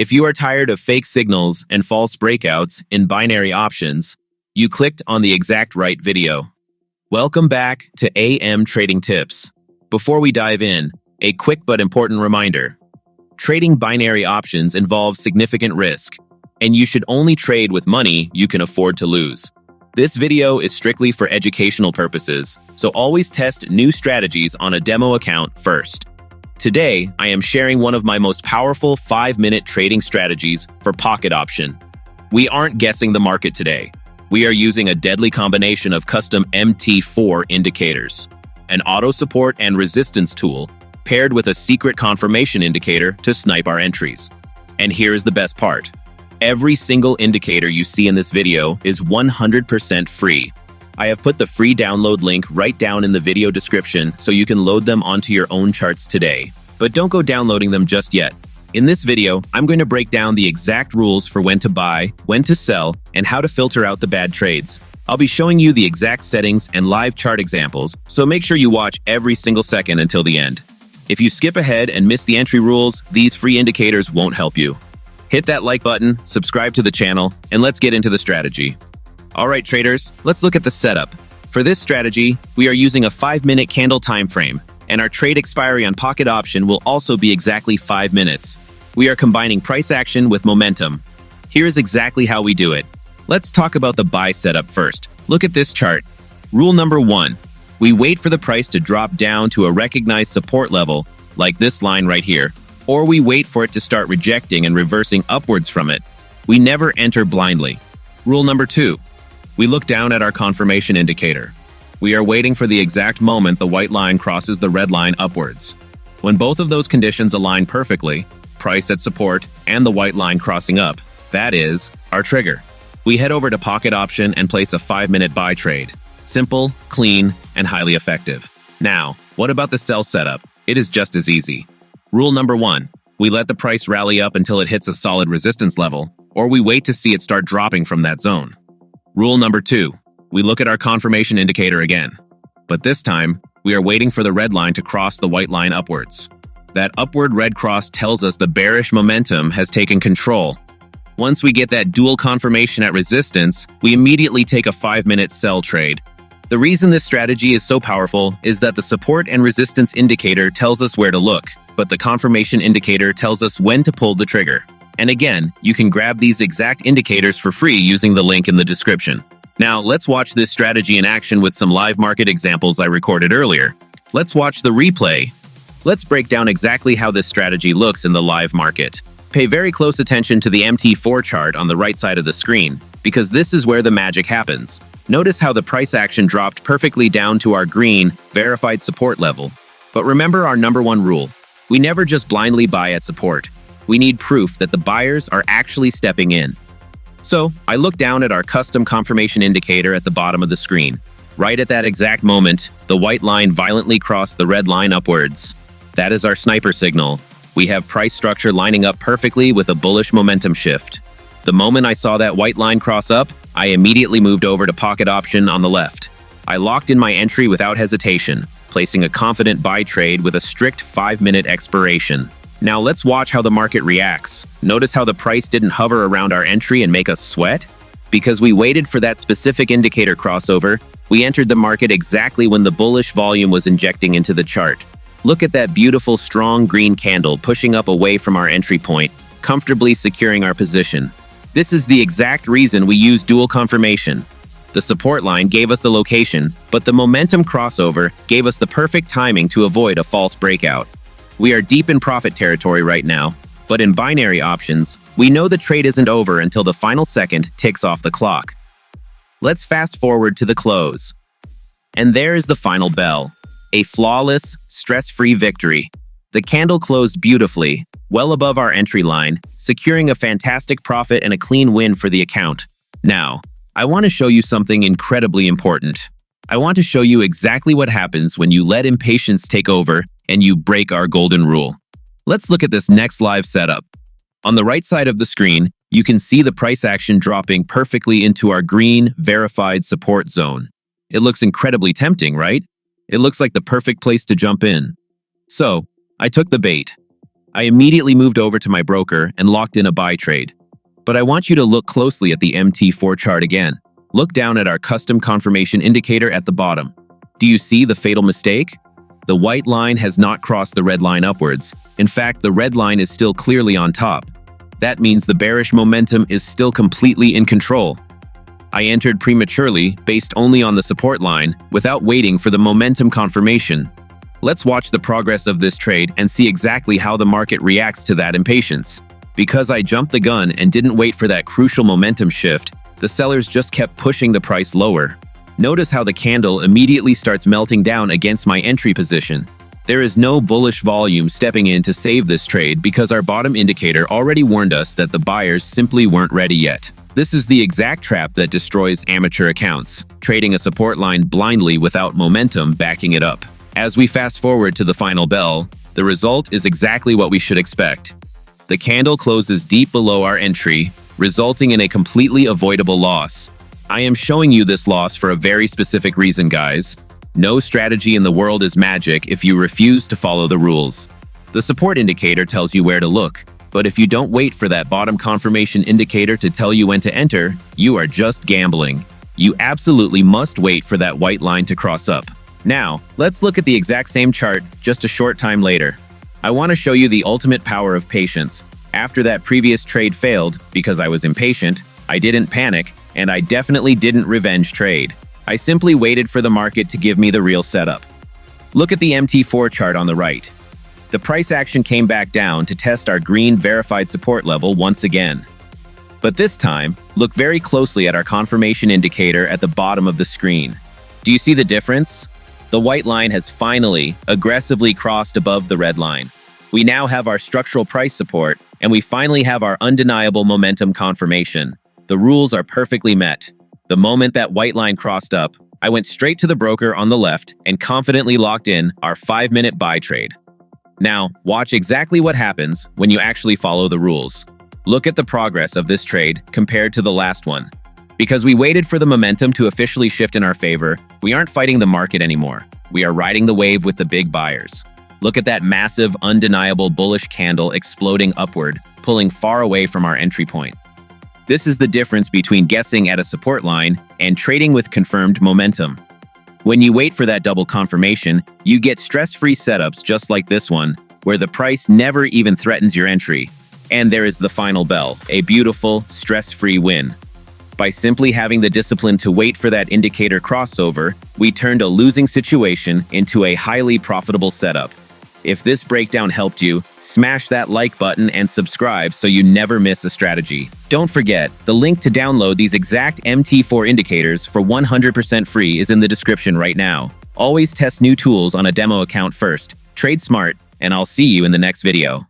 If you are tired of fake signals and false breakouts in binary options, you clicked on the exact right video. Welcome back to AM Trading Tips. Before we dive in, a quick but important reminder. Trading binary options involves significant risk, and you should only trade with money you can afford to lose. This video is strictly for educational purposes, so always test new strategies on a demo account first. Today, I am sharing one of my most powerful 5-minute trading strategies for pocket option. We aren't guessing the market today. We are using a deadly combination of custom MT4 indicators, an auto support and resistance tool, paired with a secret confirmation indicator to snipe our entries. And here is the best part. Every single indicator you see in this video is 100% free. I have put the free download link right down in the video description so you can load them onto your own charts today. But don't go downloading them just yet. In this video, I'm going to break down the exact rules for when to buy, when to sell, and how to filter out the bad trades. I'll be showing you the exact settings and live chart examples, so make sure you watch every single second until the end. If you skip ahead and miss the entry rules, these free indicators won't help you. Hit that like button, subscribe to the channel, and let's get into the strategy. Alright traders, let's look at the setup. For this strategy, we are using a 5-minute candle time frame, and our trade expiry on pocket option will also be exactly 5 minutes. We are combining price action with momentum. Here is exactly how we do it. Let's talk about the buy setup first. Look at this chart. Rule number 1. We wait for the price to drop down to a recognized support level, like this line right here, or we wait for it to start rejecting and reversing upwards from it. We never enter blindly. Rule number 2. We look down at our confirmation indicator. We are waiting for the exact moment the white line crosses the red line upwards. When both of those conditions align perfectly, price at support and the white line crossing up, that is our trigger. We head over to pocket option and place a 5-minute buy trade. Simple, clean, and highly effective. Now, what about the sell setup? It is just as easy. Rule number 1. We let the price rally up until it hits a solid resistance level, or we wait to see it start dropping from that zone. Rule number 2. We look at our confirmation indicator again. But this time, we are waiting for the red line to cross the white line upwards. That upward red cross tells us the bearish momentum has taken control. Once we get that dual confirmation at resistance, we immediately take a 5-minute sell trade. The reason this strategy is so powerful is that the support and resistance indicator tells us where to look, but the confirmation indicator tells us when to pull the trigger. And again, you can grab these exact indicators for free using the link in the description. Now, let's watch this strategy in action with some live market examples I recorded earlier. Let's watch the replay. Let's break down exactly how this strategy looks in the live market. Pay very close attention to the MT4 chart on the right side of the screen, because this is where the magic happens. Notice how the price action dropped perfectly down to our green, verified support level. But remember our number 1 rule. We never just blindly buy at support. We need proof that the buyers are actually stepping in. So, I look down at our custom confirmation indicator at the bottom of the screen. Right at that exact moment, the white line violently crossed the red line upwards. That is our sniper signal. We have price structure lining up perfectly with a bullish momentum shift. The moment I saw that white line cross up, I immediately moved over to pocket option on the left. I locked in my entry without hesitation, placing a confident buy trade with a strict 5-minute expiration. Now let's watch how the market reacts. Notice how the price didn't hover around our entry and make us sweat? Because we waited for that specific indicator crossover, we entered the market exactly when the bullish volume was injecting into the chart. Look at that beautiful strong green candle pushing up away from our entry point, comfortably securing our position. This is the exact reason we use dual confirmation. The support line gave us the location, but the momentum crossover gave us the perfect timing to avoid a false breakout. We are deep in profit territory right now, but in binary options, we know the trade isn't over until the final second ticks off the clock. Let's fast forward to the close. And there is the final bell. A flawless, stress-free victory. The candle closed beautifully, well above our entry line, securing a fantastic profit and a clean win for the account. Now, I want to show you something incredibly important. I want to show you exactly what happens when you let impatience take over and you break our golden rule. Let's look at this next live setup. On the right side of the screen, you can see the price action dropping perfectly into our green, verified support zone. It looks incredibly tempting, right? It looks like the perfect place to jump in. So, I took the bait. I immediately moved over to my broker and locked in a buy trade. But I want you to look closely at the MT4 chart again. Look down at our custom confirmation indicator at the bottom. Do you see the fatal mistake? The white line has not crossed the red line upwards. In fact, the red line is still clearly on top. That means the bearish momentum is still completely in control. I entered prematurely, based only on the support line, without waiting for the momentum confirmation. Let's watch the progress of this trade and see exactly how the market reacts to that impatience. Because I jumped the gun and didn't wait for that crucial momentum shift, the sellers just kept pushing the price lower. Notice how the candle immediately starts melting down against my entry position. There is no bullish volume stepping in to save this trade because our bottom indicator already warned us that the buyers simply weren't ready yet. This is the exact trap that destroys amateur accounts, trading a support line blindly without momentum backing it up. As we fast forward to the final bell, the result is exactly what we should expect. The candle closes deep below our entry, resulting in a completely avoidable loss. I am showing you this loss for a very specific reason, guys. No strategy in the world is magic if you refuse to follow the rules. The support indicator tells you where to look, but if you don't wait for that bottom confirmation indicator to tell you when to enter, you are just gambling. You absolutely must wait for that white line to cross up. Now, let's look at the exact same chart just a short time later. I want to show you the ultimate power of patience. After that previous trade failed, because I was impatient, I didn't panic, and I definitely didn't revenge trade. I simply waited for the market to give me the real setup. Look at the MT4 chart on the right. The price action came back down to test our green verified support level once again. But this time, look very closely at our confirmation indicator at the bottom of the screen. Do you see the difference? The white line has finally, aggressively crossed above the red line. We now have our structural price support, and we finally have our undeniable momentum confirmation. The rules are perfectly met. The moment that white line crossed up, I went straight to the broker on the left and confidently locked in our 5-minute buy trade. Now, watch exactly what happens when you actually follow the rules. Look at the progress of this trade compared to the last one. Because we waited for the momentum to officially shift in our favor, we aren't fighting the market anymore. We are riding the wave with the big buyers. Look at that massive, undeniable bullish candle exploding upward, pulling far away from our entry point. This is the difference between guessing at a support line and trading with confirmed momentum. When you wait for that double confirmation, you get stress-free setups just like this one, where the price never even threatens your entry. And there is the final bell, a beautiful, stress-free win. By simply having the discipline to wait for that indicator crossover, we turned a losing situation into a highly profitable setup. If this breakdown helped you, smash that like button and subscribe so you never miss a strategy. Don't forget, the link to download these exact MT4 indicators for 100% free is in the description right now. Always test new tools on a demo account first. Trade smart, and I'll see you in the next video.